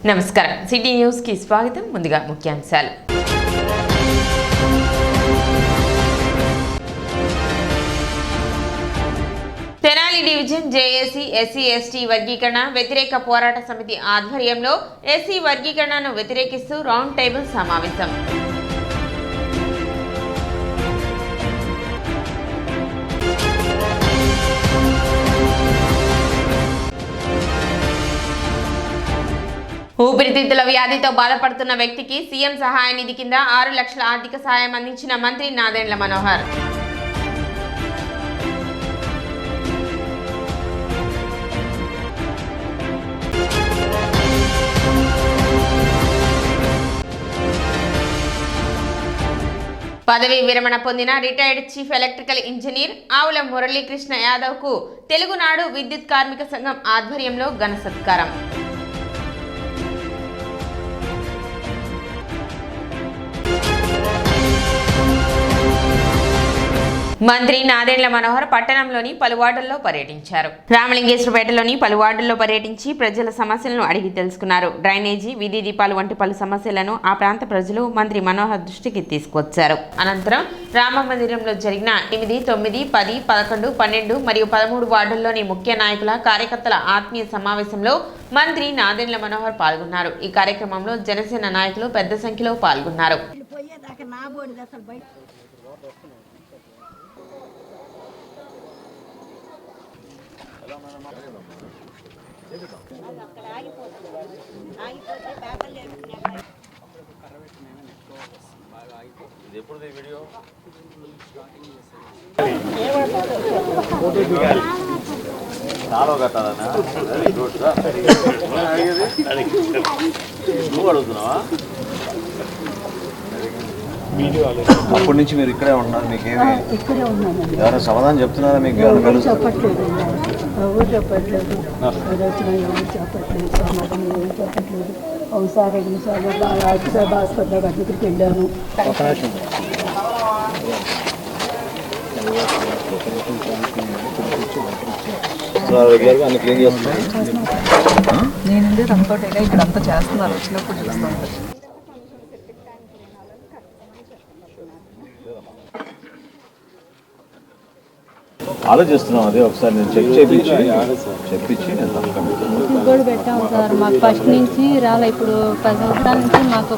నమస్కారం city news కి స్వాగతం. ముందుగా ముఖ్యాంశాలు. Tenali division JAC SC ST వర్గీకరణ వ్యతిరేక పోరాట సమితి ఆధ్వర్యంలో ఎస్సీ వర్గీకరణను వ్యతిరేకిస్తూ రౌండ్ టేబుల్ సమావేశం. ఊపిరితిత్తుల వ్యాధితో బాధపడుతున్న వ్యక్తికి సీఎం సహాయ నిధి కింద 6 లక్షల ఆర్థిక సహాయం అందించిన మంత్రి నాదెండ్ల మనోహర్. పదవీ విరమణ పొందిన రిటైర్డ్ చీఫ్ ఎలక్ట్రికల్ ఇంజనీర్ ఆవుల మురళీకృష్ణ యాదవ్ కు తెలుగునాడు విద్యుత్ కార్మిక సంఘం ఆధ్వర్యంలో ఘన సత్కారం. మంత్రి నాదెండ్ల మనోహర్ పట్టణంలోని పలు వార్డుల్లో పర్యటించారు. రామలింగేశ్వరపేటలోని పలు వార్డుల్లో పర్యటించి ప్రజల సమస్యలను అడిగి తెలుసుకున్నారు. డ్రైనేజీ, వీధి దీపాలు వంటి పలు సమస్యలను ఆ ప్రాంత ప్రజలు మంత్రి మనోహర్ దృష్టికి తీసుకువచ్చారు. అనంతరం రామ మందిరంలో జరిగిన 8, 9, 10, 11, 12 మరియు 13 వార్డుల్లోని ముఖ్య నాయకుల కార్యకర్తల ఆత్మీయ సమావేశంలో మంత్రి నాదెండ్ల మనోహర్ పాల్గొన్నారు. ఈ కార్యక్రమంలో జనసేన నాయకులు పెద్ద సంఖ్యలో పాల్గొన్నారు. అప్పటి నుంచి మీరు ఇక్కడే ఉన్నారు. మీకు ఏమి ఎవరైనా సమాధానం చెప్తున్నారా? మీకు చెప్పట్లేదు, ఎవరు చెప్పట్లేదు, చెప్పట్లేదు. ఒకసారి 2 సార్లు హాస్పిటల్ దగ్గరికి వెళ్ళాను. నేనండి తనతోటేగా ఇక్కడ అంతా చేస్తున్నారు. వచ్చినప్పుడు చూస్తాను. ఆలోచిస్తున్నాం. అదే ఒకసారి నేను చెప్పించి కూడా పెట్టాము సార్. మాకు ఫస్ట్ నుంచి రాలే. ఇప్పుడు 10 సంవత్సరాల నుంచి మాకు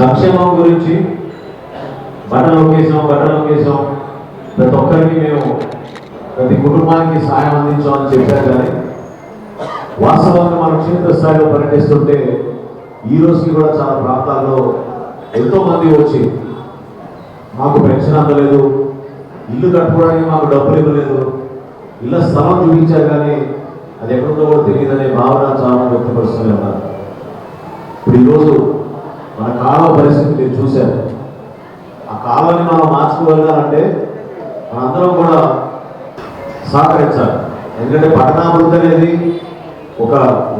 సంక్షేమం గురించి బటన్ ఒకేసాం ప్రతి ఒక్కరికి మేము ప్రతి కుటుంబానికి సాయం అందించామని చెప్పారు. కానీ వాస్తవంగా మనం క్షేత్రస్థాయిలో పర్యటిస్తుంటే ఈ రోజుకి కూడా చాలా ప్రాంతాల్లో ఎంతోమంది వచ్చి మాకు పెన్షన్ అందలేదు, ఇల్లు కట్టుకోవడానికి మాకు డబ్బులు ఇవ్వలేదు, ఇళ్ళ స్థలం చూపించారు కానీ అది ఎక్కడుందో కూడా తెలియదనే భావన చాలా వ్యక్తపరుస్తూనే ఉన్నారు. ఇప్పుడు ఈరోజు మన కాలువ పరిస్థితి మీరు చూశారు. ఆ కాలువని మనం మార్చుకోగలగాలంటే మనందరం కూడా సహకరించాలి. ఎందుకంటే పట్టణాభివృద్ధి అనేది ఒక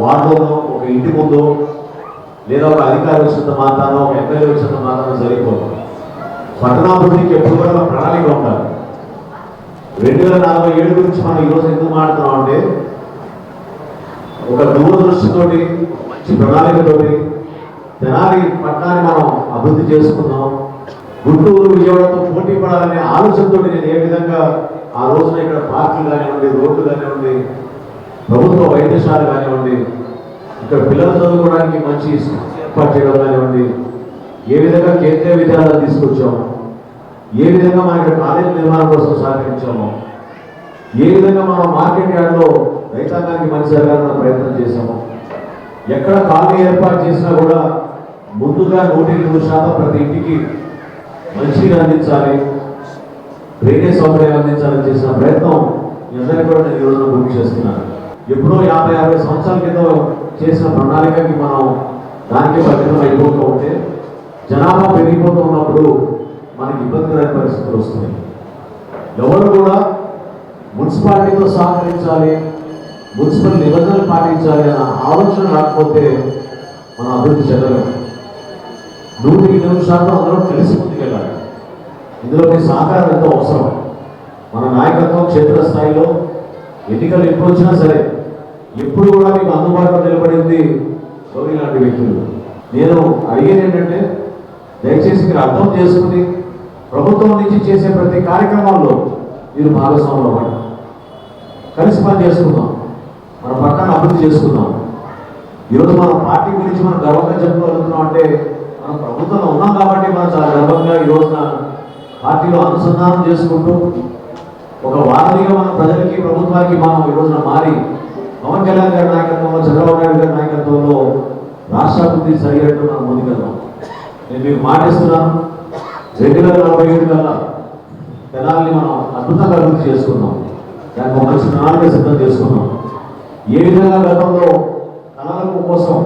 వార్డులోనో, ఒక ఇంటి ముందు, లేదా ఒక అధికారి వచ్చినంత మాత్రానో, ఒక ఎమ్మెల్యే వచ్చినంత మాత్రానో సరిపోదు. పట్టణాభివృద్ధికి ఎప్పుడు కూడా ప్రణాళిక ఉండాలి. 2047 గురించి మనం ఈరోజు ఎందుకు మాట్లాడుతున్నాం అంటే ఒక దూరదృష్టితోటి, మంచి ప్రణాళికతోటి తెనాలి పట్టణాన్ని మనం అభివృద్ధి చేసుకున్నాం. గుంటూరు, విజయవాడతో పోటీ పడాలనే ఆలోచనతో నేను ఏ విధంగా ఆ రోజున ఇక్కడ పార్కులు కానివ్వండి, రోడ్లు కానివ్వండి, ప్రభుత్వ వైద్యశాల కానివ్వండి, ఇక్కడ పిల్లలు చదువుకోవడానికి మంచి ఏర్పాటు చేయడం కానివ్వండి, ఏ విధంగా కేంద్రీయ విద్యాలయాలు తీసుకొచ్చాము, ఏ విధంగా మన ఇక్కడ కాలేజీ నిర్మాణం కోసం సహకరించాము, ఏ విధంగా మనం మార్కెట్ యార్డ్లో రైతాంగానికి మంచి జరగాలన్న ప్రయత్నం చేశాము. ఎక్కడ కాలనీ ఏర్పాటు చేసినా కూడా ముందుగా 100% ప్రతి ఇంటికి మంచిగా అందించాలి, డ్రైనేజ్ సౌకర్యాలు అందించాలని చేసిన ప్రయత్నం మీ అందరికీ కూడా నేను ఈరోజు గుర్తు చేస్తున్నాను. ఎప్పుడో 50-60 సంవత్సరాల క్రితం చేసిన ప్రణాళికకి మనం దానికి పరిమితం అయిపోతూ ఉంటే జనాభా పెరిగిపోతూ ఉన్నప్పుడు మనకి ఇబ్బందికరమైన పరిస్థితులు వస్తున్నాయి. ఎవరు కూడా మున్సిపాలిటీతో సహకరించాలి, మున్సిపల్ నిబంధనలు పాటించాలి అన్న ఆలోచన రాకపోతే మనం అభివృద్ధి చెందలేము. 100% అందరం కలిసి ముందుకెళ్ళాలి. ఇందులో మీ సహకారం ఎంతో అవసరం. మన నాయకత్వం క్షేత్రస్థాయిలో ఎన్నికలు ఎప్పుడు వచ్చినా సరే ఎప్పుడు కూడా మీకు అందుబాటులో నిలబడింది గౌరీ లాంటి వ్యక్తులు. నేను అడిగేది ఏంటంటే దయచేసి మీరు అర్థం చేసుకుని ప్రభుత్వం నుంచి చేసే ప్రతి కార్యక్రమాల్లో మీరు భాగస్వాములు అవ్వండి. కలిసి పని చేసుకుందాం, మన పక్కన అభివృద్ధి చేసుకుందాం. ఈరోజు మన పార్టీ గురించి మనం గర్వంగా చెప్పుకోగలుగుతున్నాం అంటే మనం ప్రభుత్వంలో ఉన్నాం కాబట్టి మనం చాలా గర్వంగా ఈ రోజున పార్టీలో అనుసంధానం చేసుకుంటూ ఒక వారధిగా మన ప్రజలకి ప్రభుత్వానికి మనం ఈ రోజున మారి పవన్ కళ్యాణ్ గారి నాయకత్వంలో, చంద్రబాబు నాయుడు గారి నాయకత్వంలో రాష్ట్రాభివృద్ధి సరిగట్టు మనం ముందుకెళ్దాం. నేను మీకు మాటిస్తున్నాను, 2047 కల్లా తెనాలిని మనం అద్భుతంగా అభివృద్ధి చేసుకున్నాం. దానికి ఒక మంచి ప్రణాళిక సిద్ధం చేసుకున్నాం. ఏ విధంగా గతంలో కళల కోసం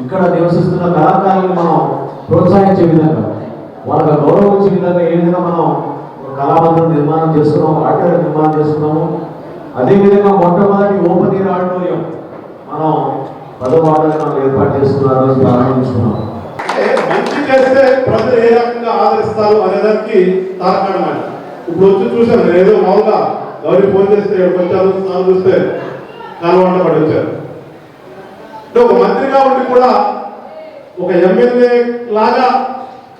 ఇక్కడ నివసిస్తున్న కళాకారులను మనం ప్రోత్సహించే విధంగా, వాళ్ళకి గౌరవించే విధంగా ఏ విధంగా మనం కళాబంధం నిర్మాణం చేసుకున్నాము, ఆటలు నిర్మాణం చేసుకున్నాము. అదేవిధంగా మొట్టమొదటి ఓపెన్ ఎయిర్ ఆడిటోరియం మనం 10వ వార్డులో మనం ఏర్పాటు చేసుకున్నాము, ప్రారంభించుకున్నాం. మంచి చేస్తే ప్రజలు ఏ రకంగా ఆదరిస్తారు అనేదానికి తారకాణం. ఇప్పుడు వచ్చి చూసాను, నేను ఏదో మామూలుగా గౌరీ ఫోన్ చేస్తే వచ్చారు, స్నానం చూస్తే కాలువంట పడి వచ్చారు. అంటే ఒక మంత్రిగా ఉండి కూడా ఒక ఎమ్మెల్యే లాగా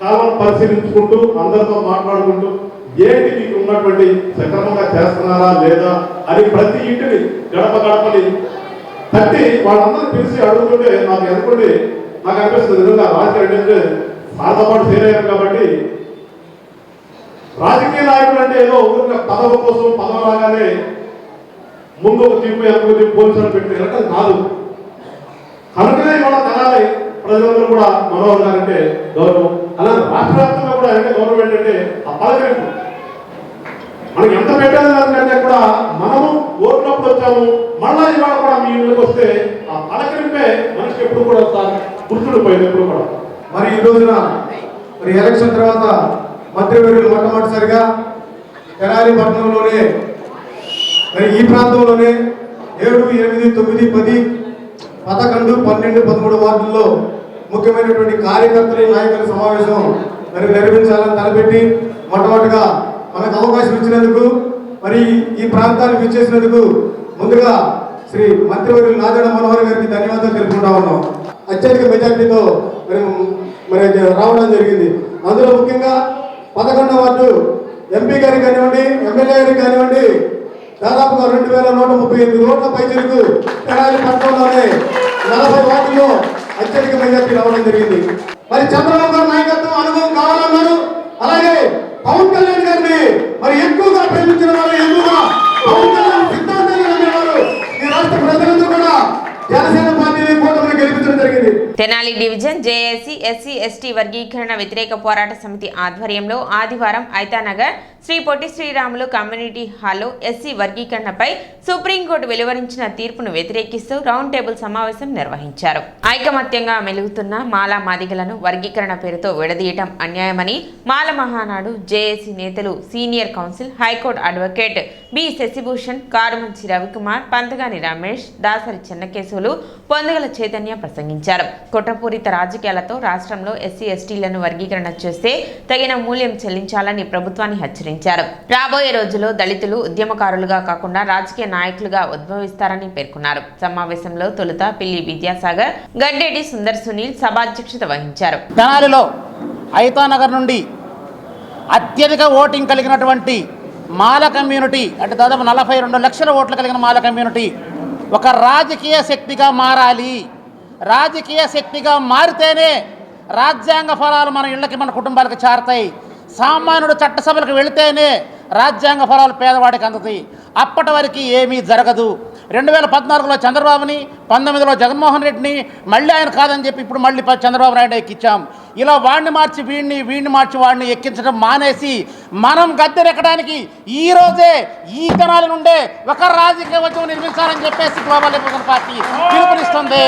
కాలువను పరిశీలించుకుంటూ అందరితో మాట్లాడుకుంటూ ఏంటి మీకు ఉన్నటువంటి సక్రమంగా చేస్తున్నారా లేదా అని ప్రతి ఇంటిని గడప గడపని తట్టి వాళ్ళందరూ పిలిచి అడుగుతుంటే నాకు అనుకోండి, నాకు అనిపిస్తుంది నిజంగా రాజకీయ అంటే వాళ్ళతో పాటు చేరారు కాబట్టి రాజకీయ నాయకులు అంటే ఏదో ఊరిగా పదవి కోసం పదవి రాగానే ముందు ఒక తీర్పు వెనక తీర్పు పోలీసులు పెట్టి వెళ్ళటం కాదు. కనుకనే కూడా తెనాలి ప్రజలందరూ కూడా మనోహర్ గారు అంటే గౌరవం. అలాగే రాష్ట్ర వ్యాప్తంగా కూడా అంటే గౌరవం ఏంటంటే ఆ పలకరింపు మనకి ఎంత పెట్టాలంటే కూడా మనము ఓట్లప్పుడు వచ్చాము, మళ్ళా ఇవాళ కూడా మీ ఇంటికి వస్తే ఆ పలకరింపే మనిషికి ఎప్పుడు కూడా గుర్తుండిపోయింది ఎప్పుడు కూడా. మరి ఈ రోజున మరి ఎలక్షన్ తర్వాత మంత్రివర్యులు మొట్టమొదటిసారిగా తెనాలి పట్టణంలోనే మరి ఈ ప్రాంతంలోనే 7, 8, 9, 10, 11, 12, 13 వార్డుల్లో ముఖ్యమైనటువంటి కార్యకర్తల నాయకుల సమావేశం మరి నిర్వహించాలని తలపెట్టి మొట్టమొదటిగా మనకు అవకాశం ఇచ్చినందుకు, మరి ఈ ప్రాంతానికి ఇచ్చేసినందుకు ముందుగా శ్రీ మంత్రివర్యులు నాదెండ్ల మనోహర్ గారికి ధన్యవాదాలు తెలుపుకుంటా ఉన్నాం. అత్యధిక మెజార్టీతో మరి రావడం జరిగింది. అందులో ముఖ్యంగా 11వ వార్డు ఎంపీ గారికి కానివ్వండి, ఎమ్మెల్యే గారికి కానివ్వండి, దాదాపుగా 2138 ఓట్ల పైచలకు తెనాలి పట్టణంలోనే 40 వార్డుల్లో అత్యధిక మెజార్టీ రావడం జరిగింది. మరి చంద్రబాబు గారి నాయకత్వం అనుభవం కావాలన్నారు. అలాగే పవన్ కళ్యాణ్ గారిని మరి ఎక్కువగా ప్రేమించిన వారు, ఎక్కువగా పవన్ కళ్యాణ్ సిద్ధాంతాన్ని నమ్మేవారు ఈ రాష్ట్ర ప్రజలందరూ కూడా జనసేన పార్టీని కూటమిని గెలిపించడం జరిగింది. Tenali division JAC SC ST వర్గీకరణ వ్యతిరేక పోరాట సమితి ఆధ్వర్యంలో ఆదివారం ఐతానగర్ శ్రీ పొట్టి శ్రీరాములు కమ్యూనిటీ హాల్లో ఎస్సీ వర్గీకరణపై సుప్రీంకోర్టు వెలువరించిన తీర్పును వ్యతిరేకిస్తూ రౌండ్ టేబుల్ సమావేశం నిర్వహించారు. ఐకమత్యంగా మెలుగుతున్న మాల మాదిగలను వర్గీకరణ పేరుతో విడదీయటం అన్యాయమని మాల మహానాడు జేఏసీ నేతలు senior counsel high court advocate B Sashibhushan, Karumanchi Ravikumar, Pantagani Ramesh, Dasari Chennakesavulu, Pondagala Chaitanya ప్రసంగించారు. కుట్రపూరిత రాజకీయాలతో రాష్ట్రంలో ఎస్సీ ఎస్టీలను వర్గీకరణ చేస్తే తగిన మూల్యం చెల్లించాలని ప్రభుత్వాన్ని హెచ్చరించారు. రాబోయే రోజుల్లో దళితులు ఉద్యమకారులుగా కాకుండా రాజకీయ నాయకులుగా ఉద్భవిస్తారని పేర్కొన్నారు. సమావేశంలో తొలుత పిల్లి విద్యాసాగర్, గడ్డేటి సుందర్ సునీల్ సభాధ్యక్షత వహించారు. తెనాలిలో ఐతానగర్ నుండి అత్యధిక ఓటింగ్ కలిగినటువంటి మాల కమ్యూనిటీ, అంటే దాదాపు 42 లక్షల ఓట్లు కలిగిన మాల కమ్యూనిటీ ఒక రాజకీయ శక్తిగా మారాలి. రాజకీయ శక్తిగా మారితేనే రాజ్యాంగ ఫలాలు మన ఇళ్ళకి, మన కుటుంబాలకు చేరతాయి. సామాన్యుడు చట్టసభలకు వెళితేనే రాజ్యాంగ ఫలాలు పేదవాడికి అందుతాయి. అప్పటి వరకు ఏమీ జరగదు. 2014లో చంద్రబాబుని, 19లో జగన్మోహన్ రెడ్డిని, మళ్ళీ ఆయన కాదని చెప్పి ఇప్పుడు మళ్ళీ చంద్రబాబు నాయుడు ఎక్కించాం. ఇలా వాడిని మార్చి వీడిని మార్చి వాడిని ఎక్కించడం మానేసి మనం గద్దెనెక్కడానికి ఈరోజే ఈ జనాల నుండే ఒక రాజకీయ ఉద్యమం నిర్మించాలని చెప్పేసి గ్లోబల్ లిబరేషన్ పార్టీ పిలుపునిస్తుంది.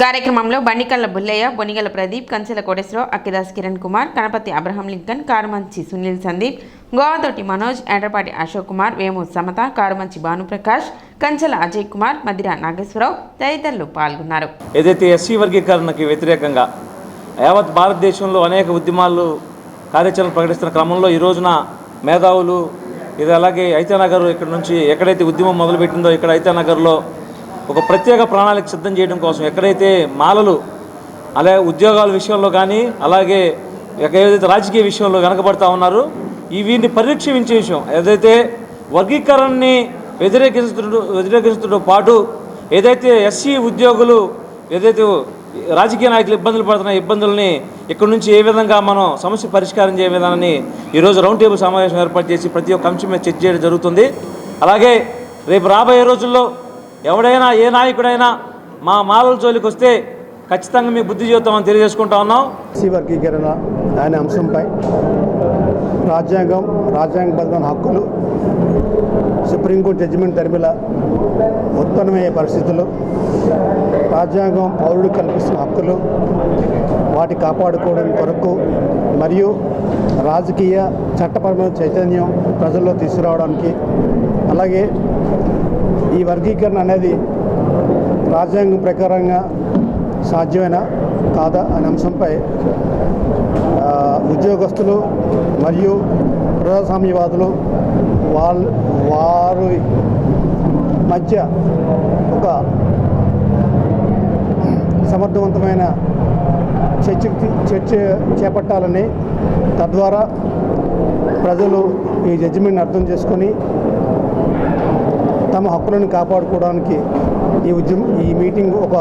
కార్యక్రమంలో బండికల్ల బుల్లయ్య, బొనిగల ప్రదీప్, కంచెల కోటేశ్వరరావు, అక్కిదాస్ కిరణ్ కుమార్, కనపతి అబ్రహం లింకన్, కారుమంచి సునీల్ సందీప్, గోవాతోటి మనోజ్, ఎండ్రపాటి అశోక్ కుమార్, వేము సమత, కారుమంచి భానుప్రకాష్, కంచెల అజయ్ కుమార్, మదిర నాగేశ్వరరావు తదితరులు పాల్గొన్నారు. ఏదైతే ఎస్సీ వర్గీకరణకి వ్యతిరేకంగా యావత్ భారతదేశంలో అనేక ఉద్యమాలు కార్యాచరణ ప్రకటిస్తున్న క్రమంలో ఈ రోజున మేధావులు ఇది అలాగే ఐతానగర్ ఇక్కడ నుంచి ఎక్కడైతే ఉద్యమం మొదలుపెట్టిందో ఇక్కడ ఐతానగర్లో ఒక ప్రత్యేక ప్రణాళిక సిద్ధం చేయడం కోసం ఎక్కడైతే మాలలు అలాగే ఉద్యోగాల విషయంలో కానీ అలాగే ఏదైతే రాజకీయ విషయంలో వెనకబడతా ఉన్నారు వీరిని పరీక్షించే విషయం ఏదైతే వర్గీకరణని వ్యతిరేకించడంతో పాటు ఏదైతే ఎస్సీ ఉద్యోగులు ఏదైతే రాజకీయ నాయకులు ఇబ్బందులు పడుతున్న ఇబ్బందుల్ని ఇక్కడ నుంచి ఏ విధంగా మనం సమస్య పరిష్కారం చేయ విధానాన్ని ఈరోజు రౌండ్ టేబుల్ సమావేశం ఏర్పాటు చేసి ప్రతి ఒక్క అంశం మీద చర్చ చేయడం జరుగుతుంది. అలాగే రేపు రాబోయే రోజుల్లో ఎవడైనా ఏ నాయకుడైనా మా మాలల జోలికి వస్తే ఖచ్చితంగా మీ బుద్ధి చెబుతామని తెలియజేసుకుంటా ఉన్నాం. ఎస్సీ వర్గీకరణ అనే అంశంపై రాజ్యాంగబద్ధమైన హక్కులు సుప్రీంకోర్టు జడ్జిమెంట్ తరిమిల ఉత్పన్నమయ్యే పరిస్థితులు, రాజ్యాంగం పౌరుడు కల్పిస్తున్న హక్కులు వాటి కాపాడుకోవడం కొరకు మరియు రాజకీయ చట్టపరమైన చైతన్యం ప్రజల్లో తీసుకురావడానికి అలాగే ఈ వర్గీకరణ అనేది రాజ్యాంగం ప్రకారంగా సాధ్యమేనా కాదా అనే అంశంపై ఉద్యోగస్తులు మరియు ప్రజాస్వామ్యవాదులు వారి మధ్య ఒక సమర్థవంతమైన చర్చ చేపట్టాలని తద్వారా ప్రజలు ఈ జడ్జిమెంట్ని అర్థం చేసుకొని తమ హక్కులను కాపాడుకోవడానికి ఈ మీటింగ్ ఒక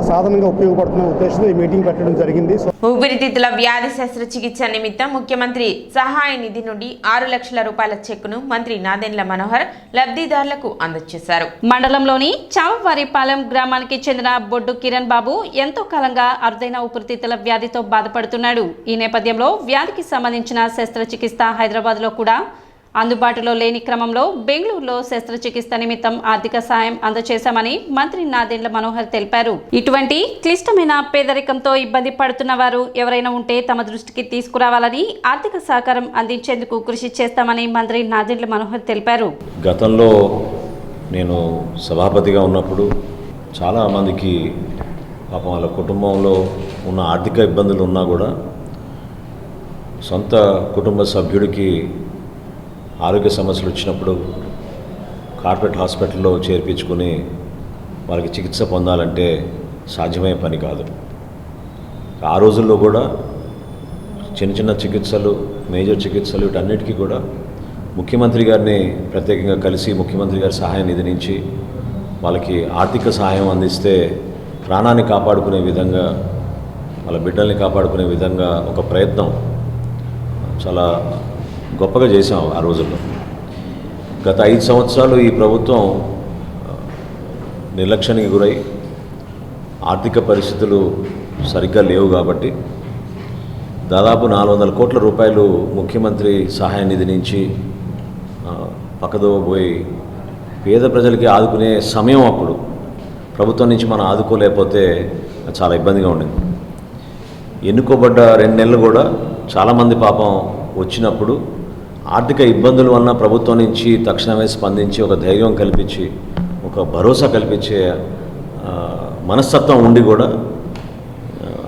సాధనంగా ఉపయోగపడుతున్న ఉద్దేశంతో ఈ మీటింగ్ పెట్టడం జరిగింది. ఊపిరితిత్తుల వ్యాధి శస్త్రచికిత్స నిమిత్తం ముఖ్యమంత్రి సహాయ నిధి నుండి 6 లక్షల రూపాయల చెక్కును మంత్రి నాదెండ్ల మనోహర్ లబ్ధిదారులకు అందజేశారు. మండలంలోని చావవారిపాలెం గ్రామానికి చెందిన బొడ్డు కిరణ్ బాబు ఎంతో కాలంగా అరుదైన ఊపిరితిత్తుల వ్యాధితో బాధపడుతున్నాడు. ఈ నేపథ్యంలో వ్యాధికి సంబంధించిన శస్త్రచికిత్స హైదరాబాద్లో కూడా అందుబాటులో లేని క్రమంలో బెంగళూరులో శస్త్రచికిత్స నిమిత్తం ఆర్థిక సాయం అందజేశామని మంత్రి నాదెండ్ల మనోహర్ తెలిపారు. ఇటువంటి క్లిష్టమైన పేదరికంతో ఇబ్బంది పడుతున్న వారు ఎవరైనా ఉంటే తమ దృష్టికి తీసుకురావాలని, ఆర్థిక సహకారం అందించేందుకు కృషి చేస్తామని మంత్రి నాదెండ్ల మనోహర్ తెలిపారు. గతంలో నేను సభాపతిగా ఉన్నప్పుడు చాలామందికి పాపం వాళ్ళ కుటుంబంలో ఉన్న ఆర్థిక ఇబ్బందులు ఉన్నా కూడా సొంత కుటుంబ సభ్యుడికి ఆరోగ్య సమస్యలు వచ్చినప్పుడు కార్పొరేట్ హాస్పిటల్లో చేర్పించుకుని వాళ్ళకి చికిత్స పొందాలంటే సాధ్యమయ్యే పని కాదు. ఆ రోజుల్లో కూడా చిన్న చిన్న చికిత్సలు, మేజర్ చికిత్సలు వీటన్నిటికీ కూడా ముఖ్యమంత్రి గారిని ప్రత్యేకంగా కలిసి ముఖ్యమంత్రి గారి సహాయ నిధి నుంచి వాళ్ళకి ఆర్థిక సహాయం అందిస్తే ప్రాణాన్ని కాపాడుకునే విధంగా, వాళ్ళ బిడ్డల్ని కాపాడుకునే విధంగా ఒక ప్రయత్నం చాలా గొప్పగా చేసాం ఆ రోజుల్లో. గత 5 సంవత్సరాలు ఈ ప్రభుత్వం నిర్లక్ష్యానికి గురై ఆర్థిక పరిస్థితులు సరిగ్గా లేవు కాబట్టి దాదాపు 400 కోట్ల రూపాయలు ముఖ్యమంత్రి సహాయ నిధి నుంచి పక్కదోవబోయి పేద ప్రజలకి ఆదుకునే సమయం అప్పుడు ప్రభుత్వం నుంచి మనం ఆదుకోలేకపోతే చాలా ఇబ్బందిగా ఉండేది. ఎన్నుకోబడ్డ 2 నెలలు కూడా చాలామంది పాపం వచ్చినప్పుడు ఆర్థిక ఇబ్బందుల వలన ప్రభుత్వం నుంచి తక్షణమే స్పందించి ఒక ధైర్యం కల్పించి ఒక భరోసా కల్పించే మనస్తత్వం ఉండి కూడా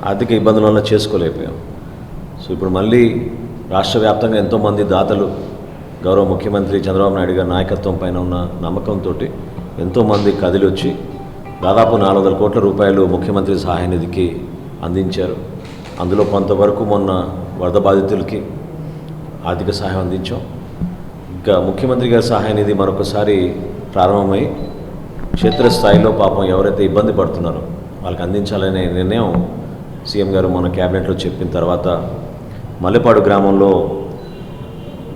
ఆర్థిక ఇబ్బందుల వలన చేసుకోలేకపోయాం. సో ఇప్పుడు మళ్ళీ రాష్ట్ర వ్యాప్తంగా ఎంతోమంది దాతలు గౌరవ ముఖ్యమంత్రి చంద్రబాబు నాయుడు గారి నాయకత్వం పైన ఉన్న నమ్మకంతో ఎంతోమంది కదిలి వచ్చి దాదాపు 400 కోట్ల రూపాయలు ముఖ్యమంత్రి సహాయ నిధికి అందించారు. అందులో కొంతవరకు మొన్న వరద బాధితులకి ఆర్థిక సహాయం అందించాం. ఇంకా ముఖ్యమంత్రి గారి సహాయ నిధి మరొకసారి ప్రారంభమై క్షేత్రస్థాయిలో పాపం ఎవరైతే ఇబ్బంది పడుతున్నారో వాళ్ళకి అందించాలనే నిర్ణయం సీఎం గారు మన క్యాబినెట్లో చెప్పిన తర్వాత మల్లెపాడు గ్రామంలో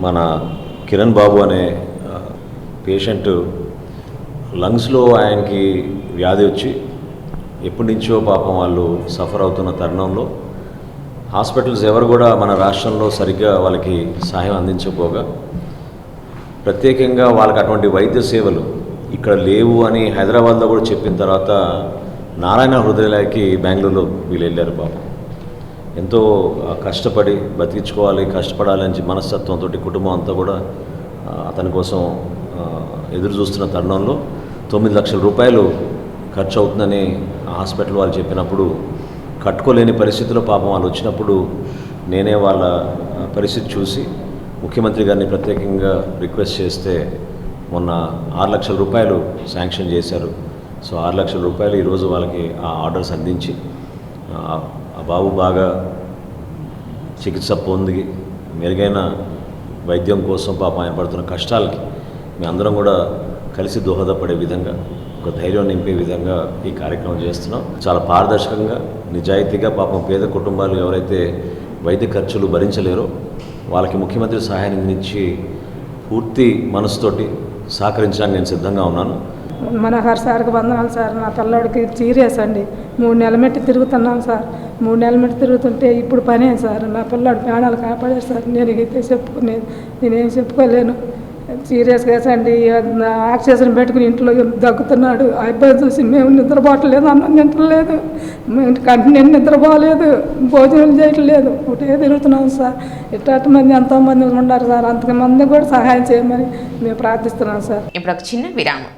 మన కిరణ్ బాబు అనే పేషెంట్ లంగ్స్లో ఆయనకి వ్యాధి వచ్చి ఎప్పటి నుంచో పాపం వాళ్ళు సఫర్ అవుతున్న తరుణంలో హాస్పిటల్స్ ఎవరు కూడా మన రాష్ట్రంలో సరిగ్గా వాళ్ళకి సహాయం అందించకపోగా ప్రత్యేకంగా వాళ్ళకి అటువంటి వైద్య సేవలు ఇక్కడ లేవు అని హైదరాబాద్లో కూడా చెప్పిన తర్వాత నారాయణ హృదయాలయకి బెంగళూరులో వీళ్ళు వెళ్ళారు పాపం. ఎంతో కష్టపడి బతికించుకోవాలి, కష్టపడాలని మనస్తత్వంతో కుటుంబం అంతా కూడా అతని కోసం ఎదురు చూస్తున్న తరుణంలో 9 లక్షల రూపాయలు ఖర్చు అవుతుందని హాస్పిటల్ వాళ్ళు చెప్పినప్పుడు కట్టుకోలేని పరిస్థితిలో పాపం వాళ్ళు వచ్చినప్పుడు నేనే వాళ్ళ పరిస్థితి చూసి ముఖ్యమంత్రి గారిని ప్రత్యేకంగా రిక్వెస్ట్ చేస్తే మొన్న 6 లక్షల రూపాయలు శాంక్షన్ చేశారు. సో 6 లక్షల రూపాయలు ఈరోజు వాళ్ళకి ఆ ఆర్డర్స్ అందించి ఆ బాబు బాగా చికిత్స పొంది మెరుగైన వైద్యం కోసం పాపం ఆయన పడుతున్న కష్టాలకి మీ అందరం కూడా కలిసి దోహదపడే విధంగా ఒక ధైర్యం నింపే విధంగా ఈ కార్యక్రమం చేస్తున్నాం. చాలా పారదర్శకంగా నిజాయితీగా పాపం పేద కుటుంబాలు ఎవరైతే వైద్య ఖర్చులు భరించలేరో వాళ్ళకి ముఖ్యమంత్రి సహాయాన్ని అందించి పూర్తి మనసుతోటి సహకరించడానికి నేను సిద్ధంగా ఉన్నాను. మనోహర్ సార్కి వందనాలు సార్. నా పిల్లోడికి సీరియస్ అండి. 3 నెలల మెట్టి తిరుగుతున్నాం సార్. 3 నెలల మెట్టి తిరుగుతుంటే ఇప్పుడు పనే సార్. నా పిల్లోడు ప్రాణాలు కాపాడారు సార్. నేనేం చెప్పుకోలేను. సీరియస్ కేసు అండి. ఆక్సిజన్ పెట్టుకుని ఇంట్లో దగ్గుతున్నాడు. ఆ ఇబ్బంది చూసి మేము నిద్రపోవట్లేదు, అన్నం తింటలేదు, కంటిన్యూ నిద్రపోలేదు, భోజనం చేయట్లేదు, ఒకటే తిరుగుతున్నాం సార్. ఇట్లాంటి మంది ఎంతోమంది ఉన్నారు సార్. అంతమంది కూడా సహాయం చేయమని మేము ప్రార్థిస్తున్నాం సార్. ఇప్పుడు ఒక చిన్న విరామం.